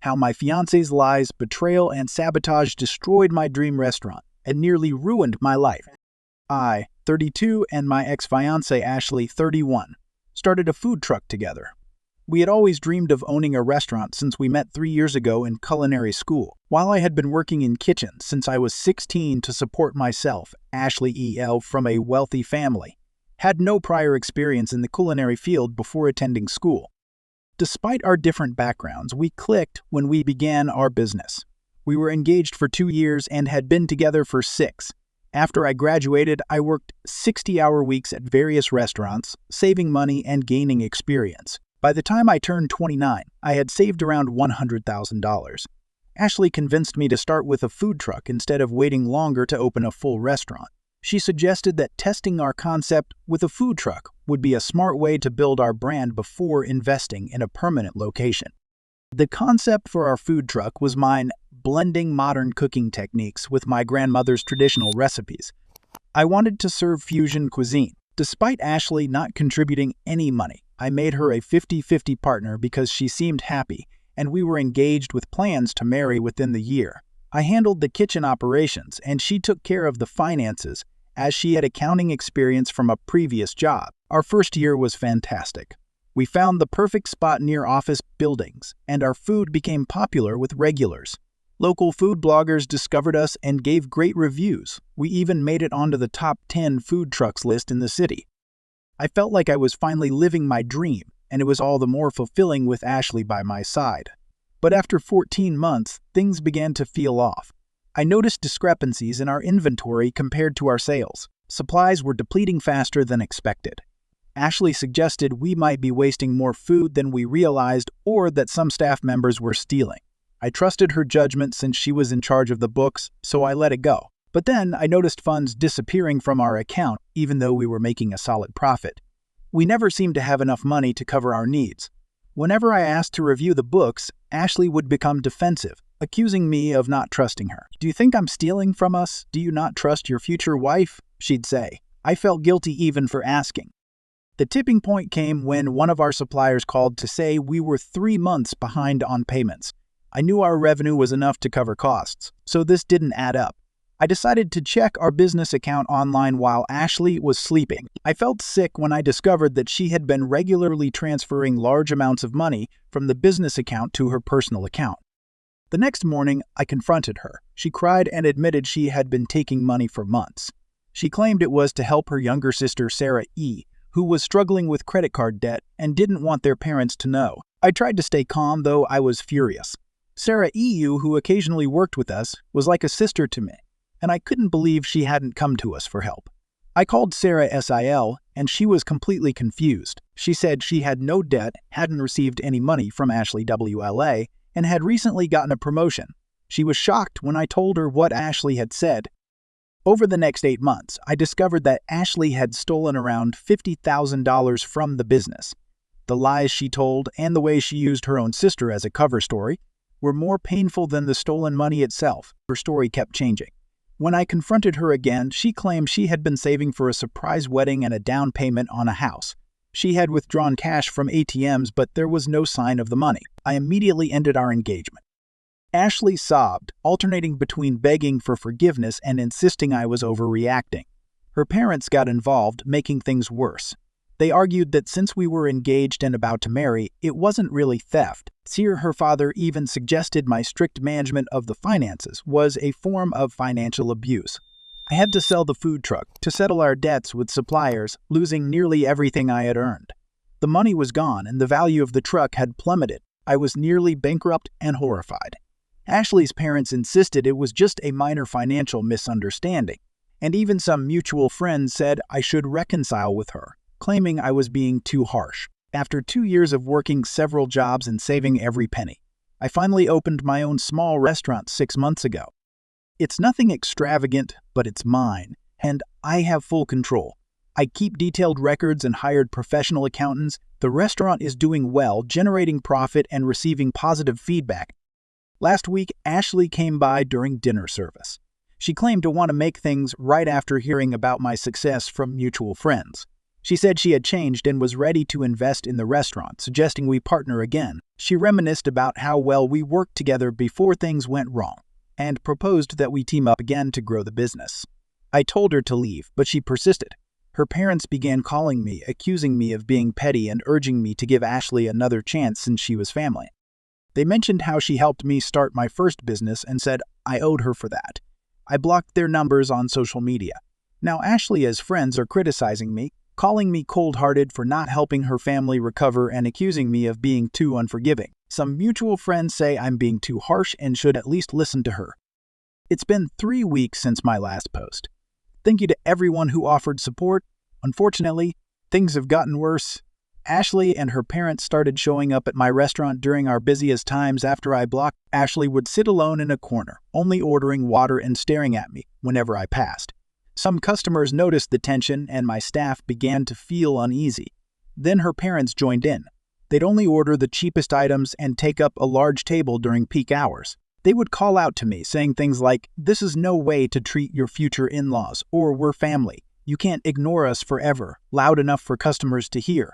how my fiancé's lies, betrayal, and sabotage destroyed my dream restaurant and nearly ruined my life. I, 32, and my ex-fiancée Ashley, 31, started a food truck together. We had always dreamed of owning a restaurant since we met 3 years ago in culinary school. While I had been working in kitchens since I was 16 to support myself, Ashley EL, from a wealthy family, had no prior experience in the culinary field before attending school. Despite our different backgrounds, we clicked when we began our business. We were engaged for 2 years and had been together for 6. After I graduated, I worked 60-hour weeks at various restaurants, saving money and gaining experience. By the time I turned 29, I had saved around $100,000. Ashley convinced me to start with a food truck instead of waiting longer to open a full restaurant. She suggested that testing our concept with a food truck would be a smart way to build our brand before investing in a permanent location. The concept for our food truck was mine, blending modern cooking techniques with my grandmother's traditional recipes. I wanted to serve fusion cuisine. Despite Ashley not contributing any money, I made her a 50-50 partner because she seemed happy, and we were engaged with plans to marry within the year. I handled the kitchen operations, and she took care of the finances, as she had accounting experience from a previous job. Our first year was fantastic. We found the perfect spot near office buildings, and our food became popular with regulars. Local food bloggers discovered us and gave great reviews. We even made it onto the top 10 food trucks list in the city. I felt like I was finally living my dream, and it was all the more fulfilling with Ashley by my side. But after 14 months, things began to feel off. I noticed discrepancies in our inventory compared to our sales. Supplies were depleting faster than expected. Ashley suggested we might be wasting more food than we realized, or that some staff members were stealing. I trusted her judgment since she was in charge of the books, so I let it go. But then I noticed funds disappearing from our account, even though we were making a solid profit. We never seemed to have enough money to cover our needs. Whenever I asked to review the books, Ashley would become defensive, accusing me of not trusting her. "Do you think I'm stealing from us? Do you not trust your future wife?" she'd say. I felt guilty even for asking. The tipping point came when one of our suppliers called to say we were 3 months behind on payments. I knew our revenue was enough to cover costs, so this didn't add up. I decided to check our business account online while Ashley was sleeping. I felt sick when I discovered that she had been regularly transferring large amounts of money from the business account to her personal account. The next morning, I confronted her. She cried and admitted she had been taking money for months. She claimed it was to help her younger sister, Sarah E., who was struggling with credit card debt and didn't want their parents to know. I tried to stay calm, though I was furious. Sarah EU, who occasionally worked with us, was like a sister to me, and I couldn't believe she hadn't come to us for help. I called Sarah SIL, and she was completely confused. She said she had no debt, hadn't received any money from Ashley WLA, and had recently gotten a promotion. She was shocked when I told her what Ashley had said. Over the next 8 months, I discovered that Ashley had stolen around $50,000 from the business. The lies she told and the way she used her own sister as a cover story were more painful than the stolen money itself. Her story kept changing. When I confronted her again, she claimed she had been saving for a surprise wedding and a down payment on a house. She had withdrawn cash from ATMs, but there was no sign of the money. I immediately ended our engagement. Ashley sobbed, alternating between begging for forgiveness and insisting I was overreacting. Her parents got involved, making things worse. They argued that since we were engaged and about to marry, it wasn't really theft. Her father even suggested my strict management of the finances was a form of financial abuse. I had to sell the food truck to settle our debts with suppliers, losing nearly everything I had earned. The money was gone and the value of the truck had plummeted. I was nearly bankrupt and horrified. Ashley's parents insisted it was just a minor financial misunderstanding, and even some mutual friends said I should reconcile with her, claiming I was being too harsh. After 2 years of working several jobs and saving every penny, I finally opened my own small restaurant 6 months ago. It's nothing extravagant, but it's mine, and I have full control. I keep detailed records and hired professional accountants. The restaurant is doing well, generating profit and receiving positive feedback. Last week, Ashley came by during dinner service. She claimed to want to make things right after hearing about my success from mutual friends. She said she had changed and was ready to invest in the restaurant, suggesting we partner again. She reminisced about how well we worked together before things went wrong, and proposed that we team up again to grow the business. I told her to leave, but she persisted. Her parents began calling me, accusing me of being petty and urging me to give Ashley another chance since she was family. They mentioned how she helped me start my first business and said I owed her for that. I blocked their numbers on social media. Now Ashley as friends are criticizing me, calling me cold-hearted for not helping her family recover and accusing me of being too unforgiving. Some mutual friends say I'm being too harsh and should at least listen to her. It's been 3 weeks since my last post. Thank you to everyone who offered support. Unfortunately, things have gotten worse. Ashley and her parents started showing up at my restaurant during our busiest times after I blocked. Ashley would sit alone in a corner, only ordering water and staring at me whenever I passed. Some customers noticed the tension and my staff began to feel uneasy. Then her parents joined in. They'd only order the cheapest items and take up a large table during peak hours. They would call out to me, saying things like, "This is no way to treat your future in-laws," or "We're family. You can't ignore us forever," loud enough for customers to hear.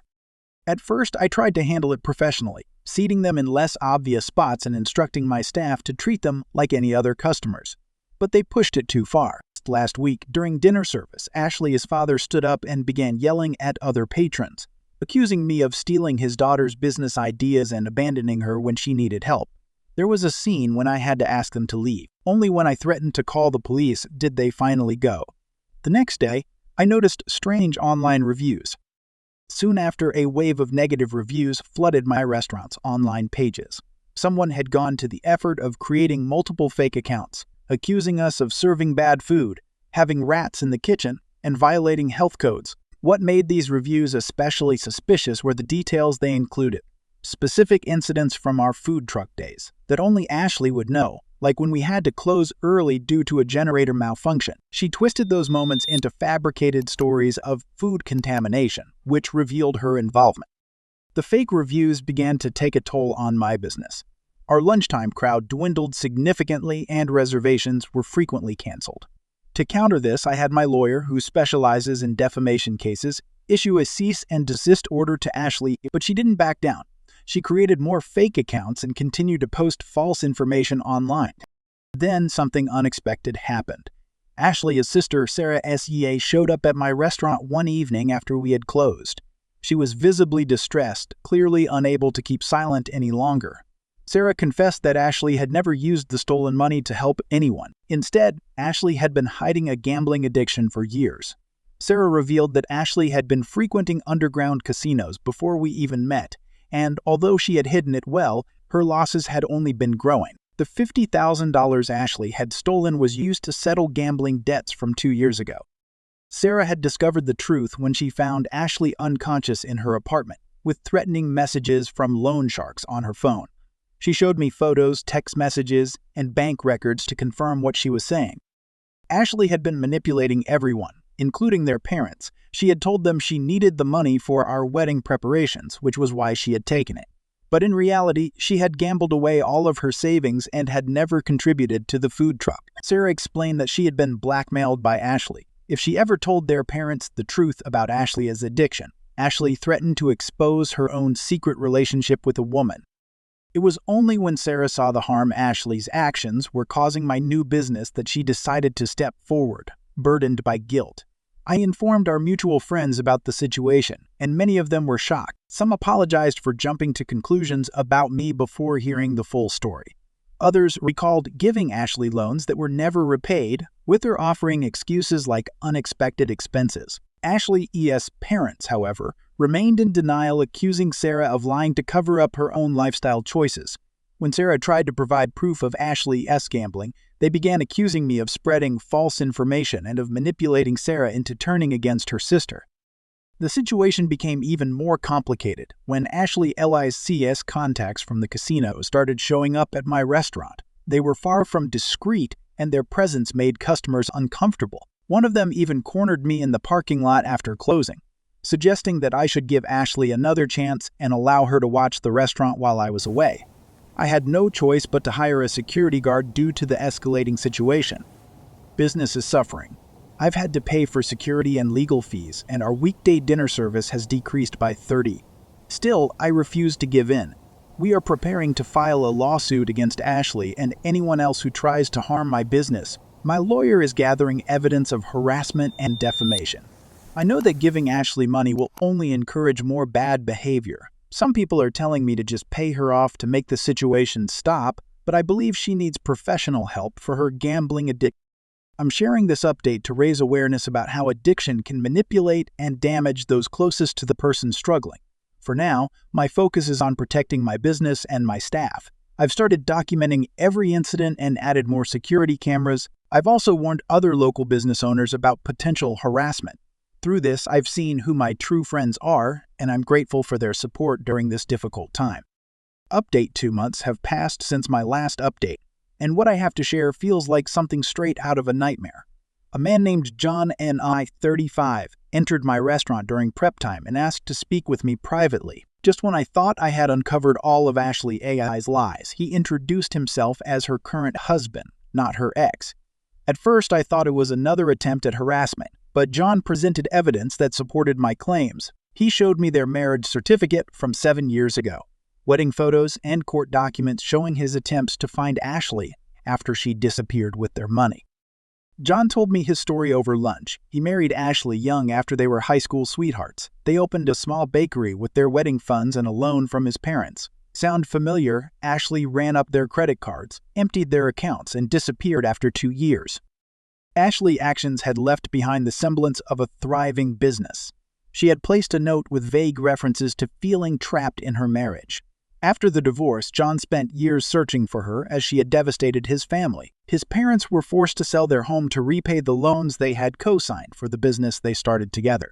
At first, I tried to handle it professionally, seating them in less obvious spots and instructing my staff to treat them like any other customers. But they pushed it too far. Last week, during dinner service, Ashley's father stood up and began yelling at other patrons, accusing me of stealing his daughter's business ideas and abandoning her when she needed help. There was a scene when I had to ask them to leave. Only when I threatened to call the police did they finally go. The next day, I noticed strange online reviews. Soon after, a wave of negative reviews flooded my restaurant's online pages. Someone had gone to the effort of creating multiple fake accounts, accusing us of serving bad food, having rats in the kitchen, and violating health codes. What made these reviews especially suspicious were the details they included. Specific incidents from our food truck days that only Ashley would know, like when we had to close early due to a generator malfunction. She twisted those moments into fabricated stories of food contamination, which revealed her involvement. The fake reviews began to take a toll on my business. Our lunchtime crowd dwindled significantly and reservations were frequently canceled. To counter this, I had my lawyer, who specializes in defamation cases, issue a cease and desist order to Ashley, but she didn't back down. She created more fake accounts and continued to post false information online. Then something unexpected happened. Ashley's sister, Sarah S.E.A., showed up at my restaurant one evening after we had closed. She was visibly distressed, clearly unable to keep silent any longer. Sarah confessed that Ashley had never used the stolen money to help anyone. Instead, Ashley had been hiding a gambling addiction for years. Sarah revealed that Ashley had been frequenting underground casinos before we even met, and although she had hidden it well, her losses had only been growing. The $50,000 Ashley had stolen was used to settle gambling debts from 2 years ago. Sarah had discovered the truth when she found Ashley unconscious in her apartment, with threatening messages from loan sharks on her phone. She showed me photos, text messages, and bank records to confirm what she was saying. Ashley had been manipulating everyone, including their parents. She had told them she needed the money for our wedding preparations, which was why she had taken it. But in reality, she had gambled away all of her savings and had never contributed to the food truck. Sarah explained that she had been blackmailed by Ashley. If she ever told their parents the truth about Ashley's addiction, Ashley threatened to expose her own secret relationship with a woman. It was only when Sarah saw the harm Ashley's actions were causing my new business that she decided to step forward, burdened by guilt. I informed our mutual friends about the situation, and many of them were shocked. Some apologized for jumping to conclusions about me before hearing the full story. Others recalled giving Ashley loans that were never repaid, with her offering excuses like unexpected expenses. Ashley's parents, however, remained in denial, accusing Sarah of lying to cover up her own lifestyle choices. When Sarah tried to provide proof of Ashley's gambling, they began accusing me of spreading false information and of manipulating Sarah into turning against her sister. The situation became even more complicated when Ashley's contacts from the casino started showing up at my restaurant. They were far from discreet, and their presence made customers uncomfortable. One of them even cornered me in the parking lot after closing, suggesting that I should give Ashley another chance and allow her to watch the restaurant while I was away. I had no choice but to hire a security guard due to the escalating situation. Business is suffering. I've had to pay for security and legal fees, and our weekday dinner service has decreased by 30. Still, I refuse to give in. We are preparing to file a lawsuit against Ashley and anyone else who tries to harm my business. My lawyer is gathering evidence of harassment and defamation. I know that giving Ashley money will only encourage more bad behavior. Some people are telling me to just pay her off to make the situation stop, but I believe she needs professional help for her gambling addiction. I'm sharing this update to raise awareness about how addiction can manipulate and damage those closest to the person struggling. For now, my focus is on protecting my business and my staff. I've started documenting every incident and added more security cameras. I've also warned other local business owners about potential harassment. Through this, I've seen who my true friends are, and I'm grateful for their support during this difficult time. Update: 2 months have passed since my last update, and what I have to share feels like something straight out of a nightmare. A man named John N.I., 35, entered my restaurant during prep time and asked to speak with me privately. Just when I thought I had uncovered all of Ashley A.I.'s lies, he introduced himself as her current husband, not her ex. At first, I thought it was another attempt at harassment, but John presented evidence that supported my claims. He showed me their marriage certificate from 7 years ago, wedding photos, and court documents showing his attempts to find Ashley after she disappeared with their money. John told me his story over lunch. He married Ashley young after they were high school sweethearts. They opened a small bakery with their wedding funds and a loan from his parents. Sound familiar? Ashley ran up their credit cards, emptied their accounts, and disappeared after 2 years. Ashley's actions had left behind the semblance of a thriving business. She had placed a note with vague references to feeling trapped in her marriage. After the divorce, John spent years searching for her as she had devastated his family. His parents were forced to sell their home to repay the loans they had co-signed for the business they started together.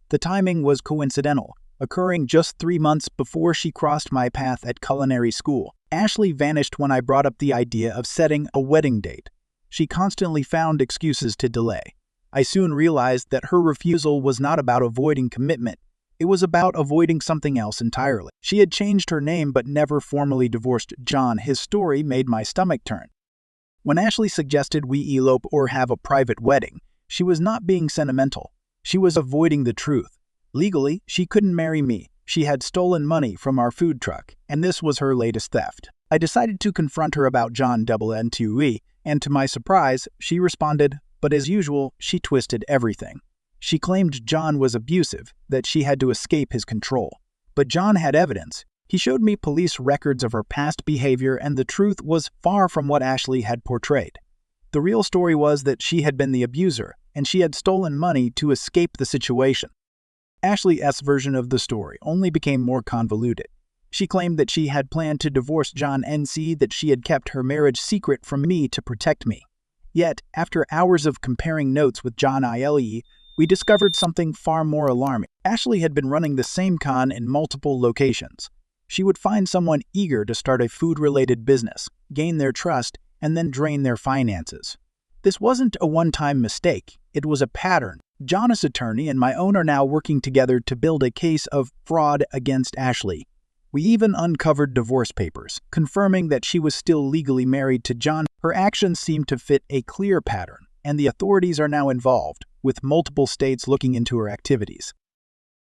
The timing was coincidental, occurring just 3 months before she crossed my path at culinary school. Ashley vanished when I brought up the idea of setting a wedding date. She constantly found excuses to delay. I soon realized that her refusal was not about avoiding commitment. It was about avoiding something else entirely. She had changed her name but never formally divorced John. His story made my stomach turn. When Ashley suggested we elope or have a private wedding, she was not being sentimental. She was avoiding the truth. Legally, she couldn't marry me. She had stolen money from our food truck, and this was her latest theft. I decided to confront her about John N2E, and to my surprise, she responded, but as usual, she twisted everything. She claimed John was abusive, that she had to escape his control. But John had evidence. He showed me police records of her past behavior, and the truth was far from what Ashley had portrayed. The real story was that she had been the abuser, and she had stolen money to escape the situation. Ashley's version of the story only became more convoluted. She claimed that she had planned to divorce John NC, that she had kept her marriage secret from me to protect me. Yet, after hours of comparing notes with John ILE, we discovered something far more alarming. Ashley had been running the same con in multiple locations. She would find someone eager to start a food-related business, gain their trust, and then drain their finances. This wasn't a one-time mistake. It was a pattern. John's attorney and my own are now working together to build a case of fraud against Ashley. We even uncovered divorce papers, confirming that she was still legally married to John. Her actions seemed to fit a clear pattern, and the authorities are now involved, with multiple states looking into her activities.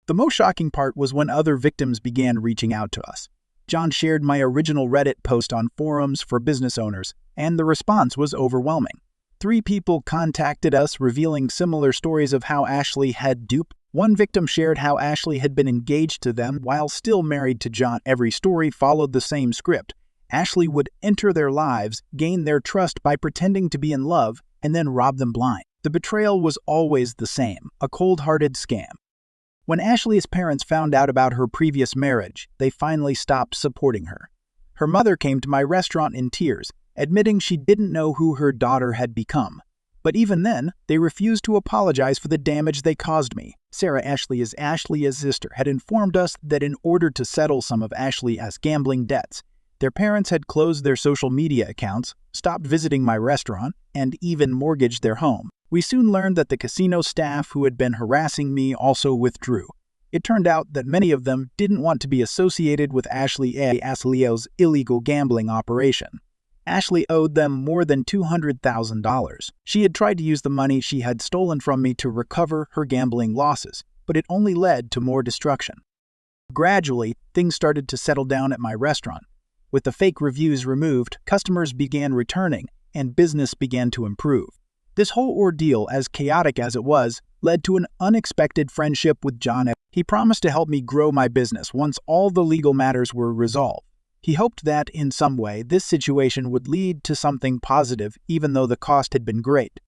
The most shocking part was when other victims began reaching out to us. John shared my original Reddit post on forums for business owners, and the response was overwhelming. 3 people contacted us revealing similar stories of how Ashley had duped. One victim shared how Ashley had been engaged to them while still married to John. Every story followed the same script. Ashley would enter their lives, gain their trust by pretending to be in love, and then rob them blind. The betrayal was always the same, a cold-hearted scam. When Ashley's parents found out about her previous marriage, they finally stopped supporting her. Her mother came to my restaurant in tears, admitting she didn't know who her daughter had become. But even then, they refused to apologize for the damage they caused me. Sarah, Ashley's sister, had informed us that in order to settle some of Ashley's gambling debts, their parents had closed their social media accounts, stopped visiting my restaurant, and even mortgaged their home. We soon learned that the casino staff who had been harassing me also withdrew. It turned out that many of them didn't want to be associated with Ashley's illegal gambling operation. Ashley owed them more than $200,000. She had tried to use the money she had stolen from me to recover her gambling losses, but it only led to more destruction. Gradually, things started to settle down at my restaurant. With the fake reviews removed, customers began returning, and business began to improve. This whole ordeal, as chaotic as it was, led to an unexpected friendship with John. He promised to help me grow my business once all the legal matters were resolved. He hoped that, in some way, this situation would lead to something positive, even though the cost had been great.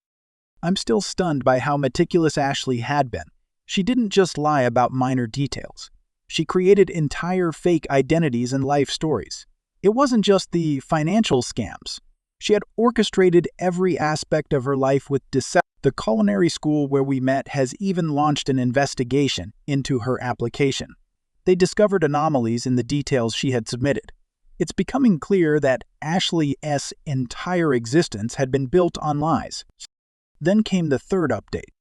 I'm still stunned by how meticulous Ashley had been. She didn't just lie about minor details. She created entire fake identities and life stories. It wasn't just the financial scams. She had orchestrated every aspect of her life with deception. The culinary school where we met has even launched an investigation into her application. They discovered anomalies in the details she had submitted. It's becoming clear that Ashley's entire existence had been built on lies. Then came the third update.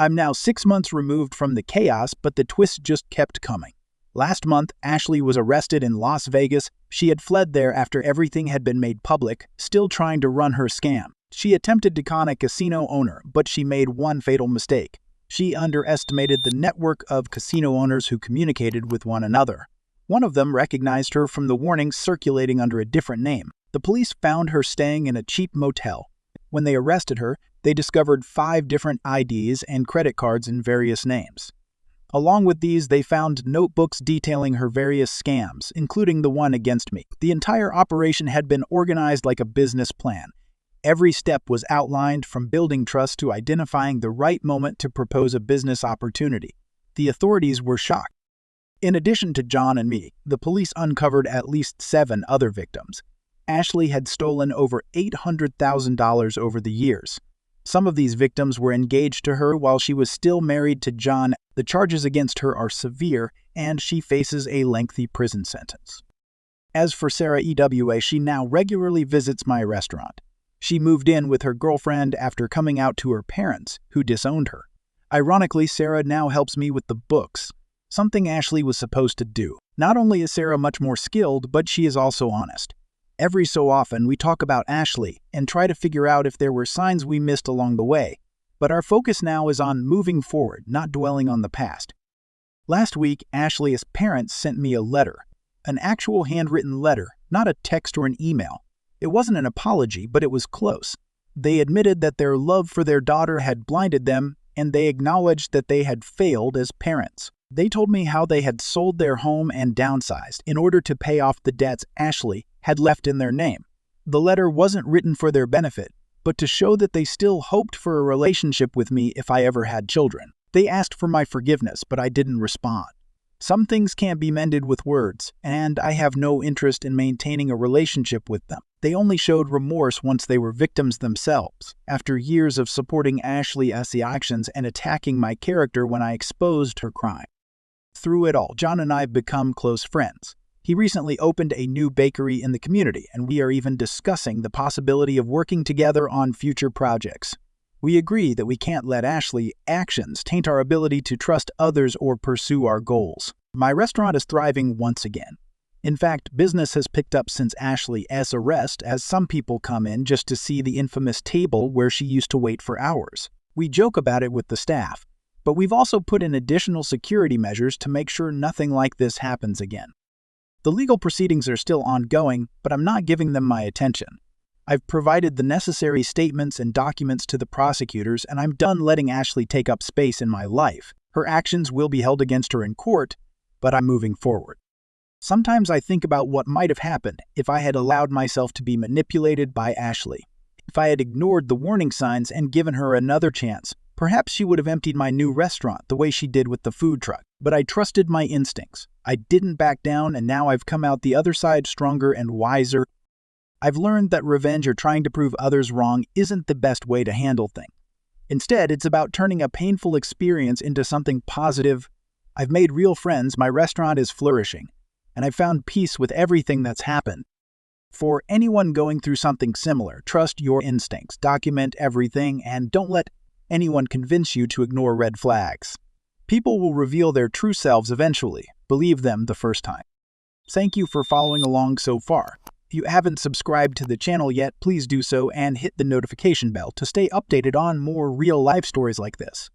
I'm now 6 months removed from the chaos, but the twists just kept coming. Last month, Ashley was arrested in Las Vegas. She had fled there after everything had been made public, still trying to run her scam. She attempted to con a casino owner, but she made one fatal mistake. She underestimated the network of casino owners who communicated with one another. One of them recognized her from the warnings circulating under a different name. The police found her staying in a cheap motel. When they arrested her, they discovered 5 different IDs and credit cards in various names. Along with these, they found notebooks detailing her various scams, including the one against me. The entire operation had been organized like a business plan. Every step was outlined, from building trust to identifying the right moment to propose a business opportunity. The authorities were shocked. In addition to John and me, the police uncovered at least 7 other victims. Ashley had stolen over $800,000 over the years. Some of these victims were engaged to her while she was still married to John. The charges against her are severe, and she faces a lengthy prison sentence. As for Sarah EWA, she now regularly visits my restaurant. She moved in with her girlfriend after coming out to her parents, who disowned her. Ironically, Sarah now helps me with the books, something Ashley was supposed to do. Not only is Sarah much more skilled, but she is also honest. Every so often, we talk about Ashley and try to figure out if there were signs we missed along the way. But our focus now is on moving forward, not dwelling on the past. Last week, Ashley's parents sent me a letter, an actual handwritten letter, not a text or an email. It wasn't an apology, but it was close. They admitted that their love for their daughter had blinded them, and they acknowledged that they had failed as parents. They told me how they had sold their home and downsized in order to pay off the debts Ashley had left in their name. The letter wasn't written for their benefit, but to show that they still hoped for a relationship with me if I ever had children. They asked for my forgiveness, but I didn't respond. Some things can't be mended with words, and I have no interest in maintaining a relationship with them. They only showed remorse once they were victims themselves, after years of supporting Ashley's actions and attacking my character when I exposed her crime. Through it all, John and I have become close friends. He recently opened a new bakery in the community, and we are even discussing the possibility of working together on future projects. We agree that we can't let Ashley's actions taint our ability to trust others or pursue our goals. My restaurant is thriving once again. In fact, business has picked up since Ashley's arrest, as some people come in just to see the infamous table where she used to wait for hours. We joke about it with the staff, but we've also put in additional security measures to make sure nothing like this happens again. The legal proceedings are still ongoing, but I'm not giving them my attention. I've provided the necessary statements and documents to the prosecutors, and I'm done letting Ashley take up space in my life. Her actions will be held against her in court, but I'm moving forward. Sometimes I think about what might have happened if I had allowed myself to be manipulated by Ashley. If I had ignored the warning signs and given her another chance, perhaps she would have emptied my new restaurant the way she did with the food truck. But I trusted my instincts. I didn't back down, and now I've come out the other side stronger and wiser. I've learned that revenge or trying to prove others wrong isn't the best way to handle things. Instead, it's about turning a painful experience into something positive. I've made real friends, my restaurant is flourishing, and I've found peace with everything that's happened. For anyone going through something similar, trust your instincts, document everything, and don't let anyone convince you to ignore red flags. People will reveal their true selves eventually. Believe them the first time. Thank you for following along so far. If you haven't subscribed to the channel yet, please do so and hit the notification bell to stay updated on more real-life stories like this.